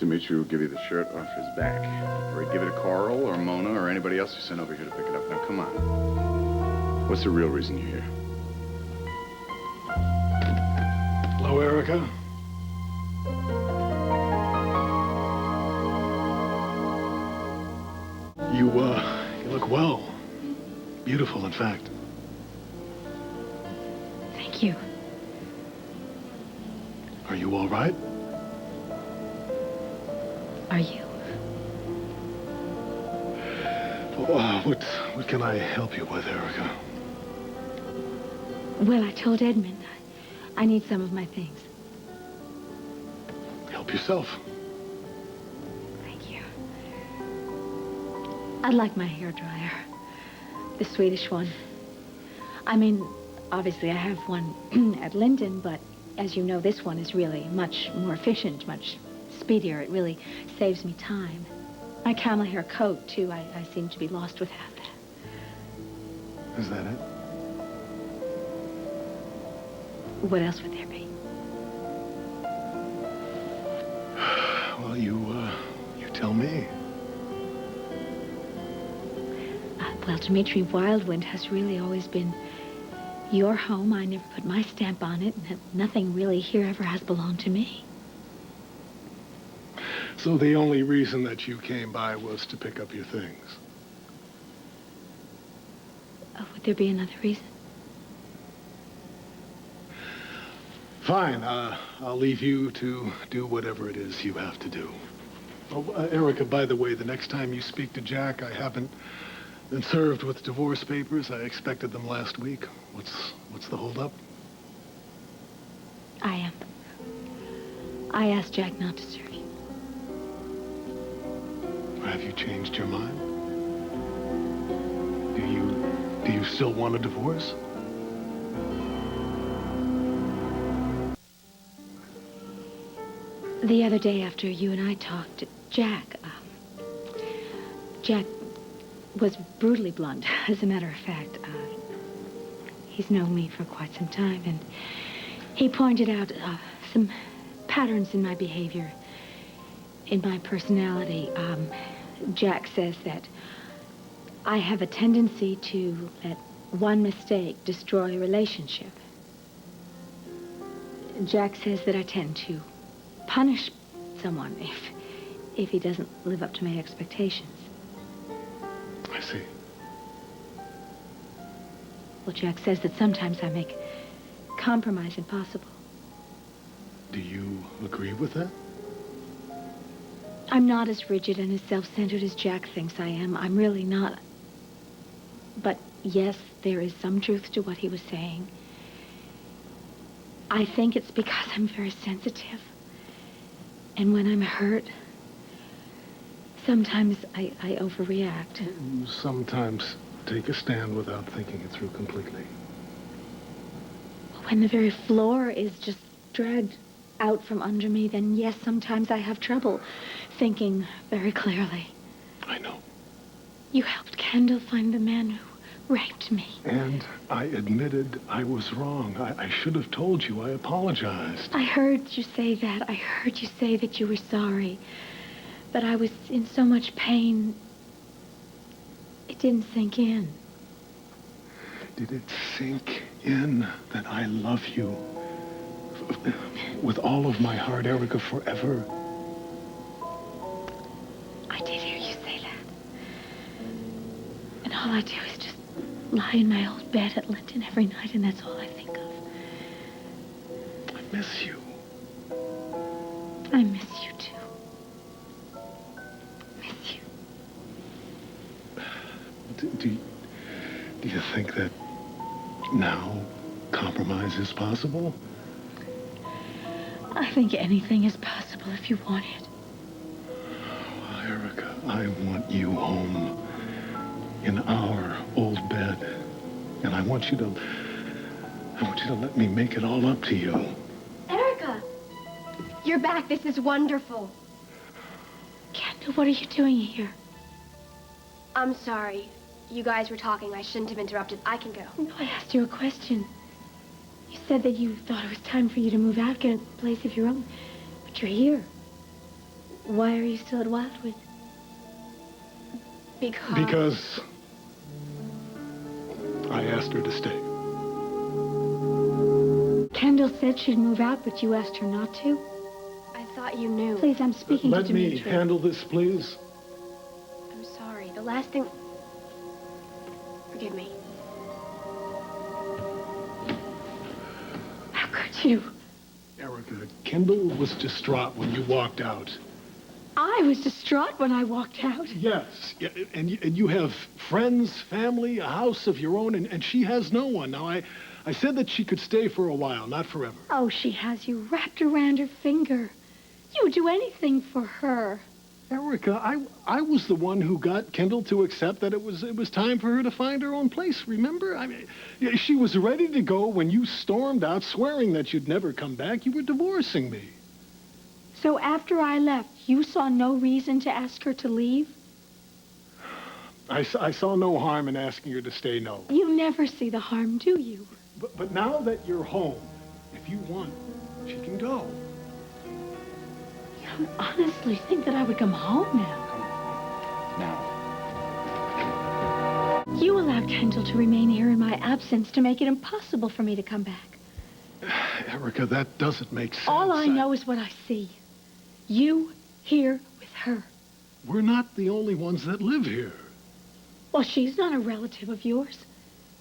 Dimitri will give you the shirt off his back. Or he'd give it to Carl or Mona or anybody else who sent over here to pick it up. Now, come on. What's the real reason you're here? Hello, Erica. You look well. Beautiful, in fact. Thank you. Are you all right? Are you? Well, what can I help you with, Erica? Well, I told Edmund I need some of my things. Help yourself. Thank you. I'd like my hairdryer. The Swedish one. I mean, obviously I have one at Linden, but as you know, this one is really much more efficient, much speedier. It really saves me time. My camel hair coat, too. I seem to be lost without that. Is that it? What else would there be? Well, you tell me. Well, Dimitri, Wildwind has really always been your home. I never put my stamp on it, and nothing really here ever has belonged to me. So the only reason that you came by was to pick up your things? Would there be another reason? Fine. I'll leave you to do whatever it is you have to do. Oh, Erica, by the way, the next time you speak to Jack, I haven't been served with divorce papers. I expected them last week. What's the holdup? I asked Jack not to serve you. Have you changed your mind? Do you still want a divorce? The other day after you and I talked, Jack was brutally blunt. As a matter of fact, he's known me for quite some time, and he pointed out some patterns in my behavior, in my personality. Jack says that I have a tendency to let one mistake destroy a relationship. Jack says that I tend to punish someone if he doesn't live up to my expectations. I see. Well, Jack says that sometimes I make compromise impossible. Do you agree with that? I'm not as rigid and as self-centered as Jack thinks I am. I'm really not. But yes, there is some truth to what he was saying. I think it's because I'm very sensitive. And when I'm hurt, sometimes I overreact. You sometimes take a stand without thinking it through completely. When the very floor is just dragged out from under me, then yes, sometimes I have trouble thinking very clearly. I know. You helped Kendall find the man who raped me. And I admitted I was wrong. I should have told you. I apologized. I heard you say that. I heard you say that you were sorry. But I was in so much pain, it didn't sink in. Did it sink in that I love you? With all of my heart, Erica, forever? I did hear you say that. And all I do is just lie in my old bed at Linden every night, and that's all I think of. I miss you. I miss you, too. Miss you. Do you think that now compromise is possible? I think anything is possible if you want it. Oh, Erica, I want you home in our old bed. And I want you to let me make it all up to you. Erica! You're back. This is wonderful. Kendall, what are you doing here? I'm sorry. You guys were talking. I shouldn't have interrupted. I can go. No, I asked you a question. You said that you thought it was time for you to move out, get a place of your own. But you're here. Why are you still at Wildwind? Because I asked her to stay. Kendall said she'd move out, but you asked her not to? I thought you knew. Please, I'm speaking to Let me Dimitri. handle this, please. I'm sorry. The last thing... Forgive me. How could you? Erica, Kendall was distraught when you walked out. I was distraught when I walked out. Yes, yeah, and you have friends, family, a house of your own, and she has no one. Now, I said that she could stay for a while, not forever. Oh, she has you wrapped around her finger. You would do anything for her. Erica, I was the one who got Kendall to accept that it was time for her to find her own place, remember? I mean, yeah, she was ready to go when you stormed out, swearing that you'd never come back. You were divorcing me. So after I left, you saw no reason to ask her to leave? I saw no harm in asking her to stay, no. You never see the harm, do you? But now that you're home, if you want, she can go. You don't honestly think that I would come home now? Now. You allowed Kendall to remain here in my absence to make it impossible for me to come back. Erica, that doesn't make sense. All I know is what I see. You here with her. We're not the only ones that live here. Well, she's not a relative of yours.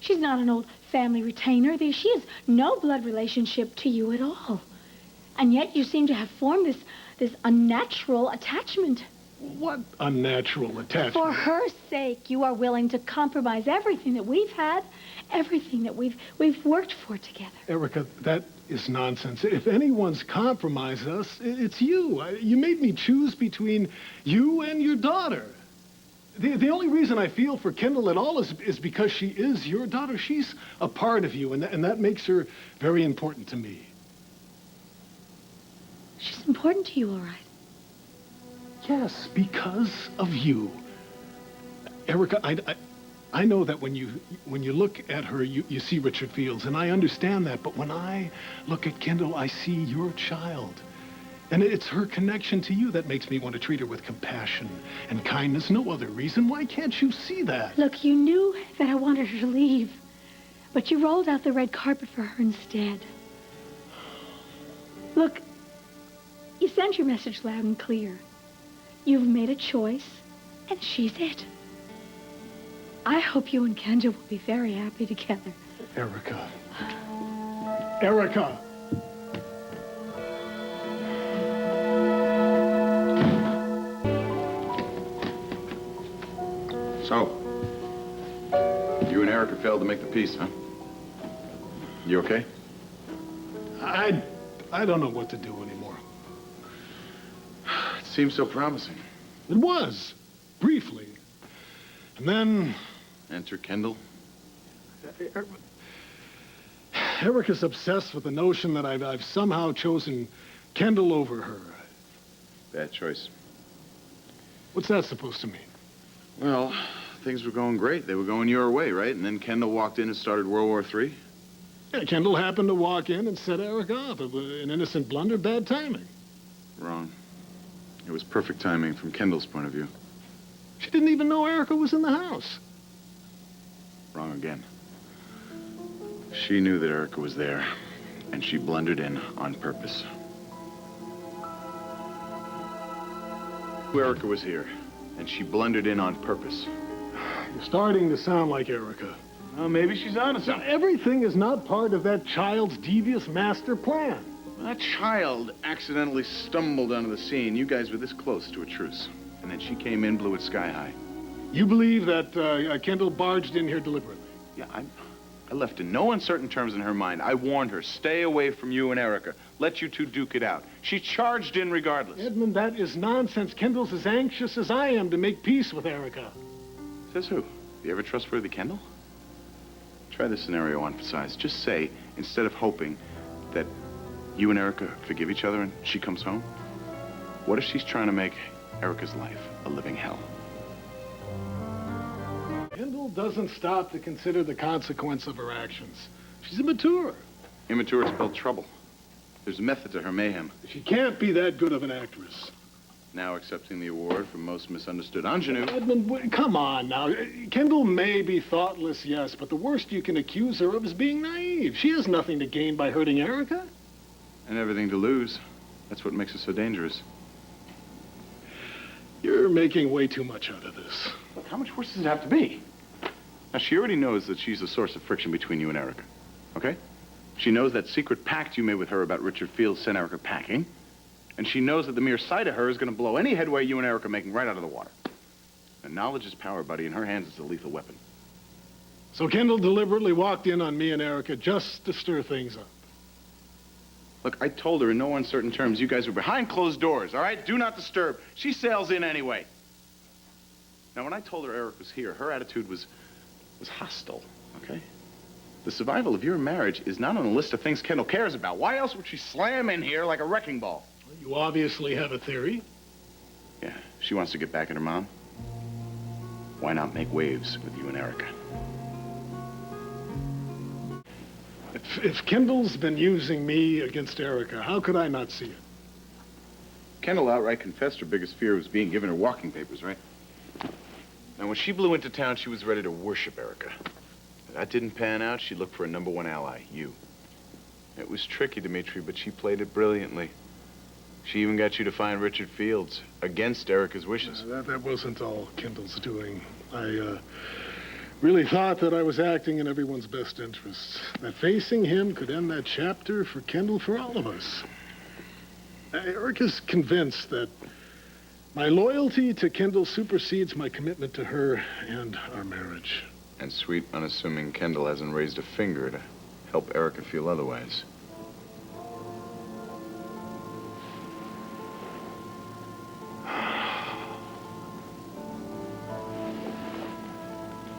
She's not an old family retainer. She has no blood relationship to you at all. And yet you seem to have formed this unnatural attachment. What unnatural attachment? For her sake, you are willing to compromise everything that we've had, everything that we've worked for together. Erica, that is nonsense. If anyone's compromised us, it's you. You made me choose between you and your daughter. The only reason I feel for Kendall at all is because she is your daughter. She's a part of you, and that makes her very important to me. She's important to you, all right. Yes, because of you. Erica, I know that when you look at her, you see Richard Fields, and I understand that. But when I look at Kendall, I see your child. And it's her connection to you that makes me want to treat her with compassion and kindness. No other reason. Why can't you see that? Look, you knew that I wanted her to leave, but you rolled out the red carpet for her instead. Look, you sent your message loud and clear. You've made a choice, and she's it. I hope you and Kendall will be very happy together. Erica. Erica! So, you and Erica failed to make the peace, huh? You okay? I don't know what to do anymore. It seems so promising. It was, briefly. And then... Enter Kendall. Erica's obsessed with the notion that I've somehow chosen Kendall over her. Bad choice. What's that supposed to mean? Well, things were going great. They were going your way, right? And then Kendall walked in and started World War III. Yeah, Kendall happened to walk in and set Erica up. It was an innocent blunder, bad timing. Wrong. It was perfect timing from Kendall's point of view. She didn't even know Erica was in the house. Wrong again. She knew that Erica was there, and she blundered in on purpose. Erica was here, and she blundered in on purpose. You're starting to sound like Erica. Well, maybe she's honest. Now, everything is not part of that child's devious master plan. That child accidentally stumbled onto the scene. You guys were this close to a truce. And then she came in, blew it sky high. You believe that Kendall barged in here deliberately? Yeah, I left in no uncertain terms in her mind. I warned her, stay away from you and Erica. Let you two duke it out. She charged in regardless. Edmund, that is nonsense. Kendall's as anxious as I am to make peace with Erica. Says who? The ever trustworthy Kendall? Try this scenario on for size. Just say, instead of hoping that you and Erica forgive each other and she comes home, what if she's trying to make Erica's life a living hell? Kendall doesn't stop to consider the consequence of her actions. She's immature. Immature spelled trouble. There's a method to her mayhem. She can't be that good of an actress. Now accepting the award for most misunderstood ingenue. Edmund, come on now. Kendall may be thoughtless, yes, but the worst you can accuse her of is being naive. She has nothing to gain by hurting Erica. And everything to lose. That's what makes her so dangerous. You're making way too much out of this. Look, how much worse does it have to be? Now, she already knows that she's a source of friction between you and Erica, okay? She knows that secret pact you made with her about Richard Fields sent Erica packing. And she knows that the mere sight of her is going to blow any headway you and Erica are making right out of the water. And knowledge is power, buddy. In her hands, it's a lethal weapon. So Kendall deliberately walked in on me and Erica just to stir things up. Look, I told her in no uncertain terms you guys were behind closed doors, all right? Do not disturb. She sails in anyway. Now, when I told her Eric was here, her attitude was hostile, okay? The survival of your marriage is not on the list of things Kendall cares about. Why else would she slam in here like a wrecking ball? You obviously have a theory. Yeah, she wants to get back at her mom. Why not make waves with you and Erica? If Kendall's been using me against Erica, how could I not see it? Kendall outright confessed her biggest fear was being given her walking papers, right? Now, when she blew into town, she was ready to worship Erica. If that didn't pan out, she looked for a #1 ally, you. It was tricky, Dimitri, but she played it brilliantly. She even got you to find Richard Fields, against Erica's wishes. That wasn't all Kendall's doing. I really thought that I was acting in everyone's best interests. That facing him could end that chapter for Kendall, for all of us. Erica's convinced that my loyalty to Kendall supersedes my commitment to her and our marriage. And sweet, unassuming Kendall hasn't raised a finger to help Erica feel otherwise.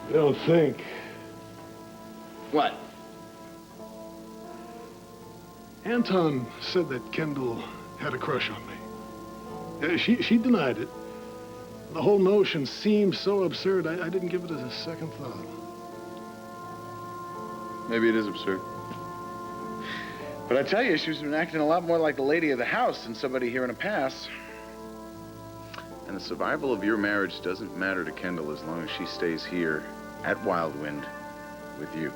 I don't think. What? Anton said that Kendall had a crush on me. She denied it. The whole notion seemed so absurd, I didn't give it a second thought. Maybe it is absurd. But I tell you, she's been acting a lot more like the lady of the house than somebody here in a pass. And the survival of your marriage doesn't matter to Kendall as long as she stays here at Wildwind with you.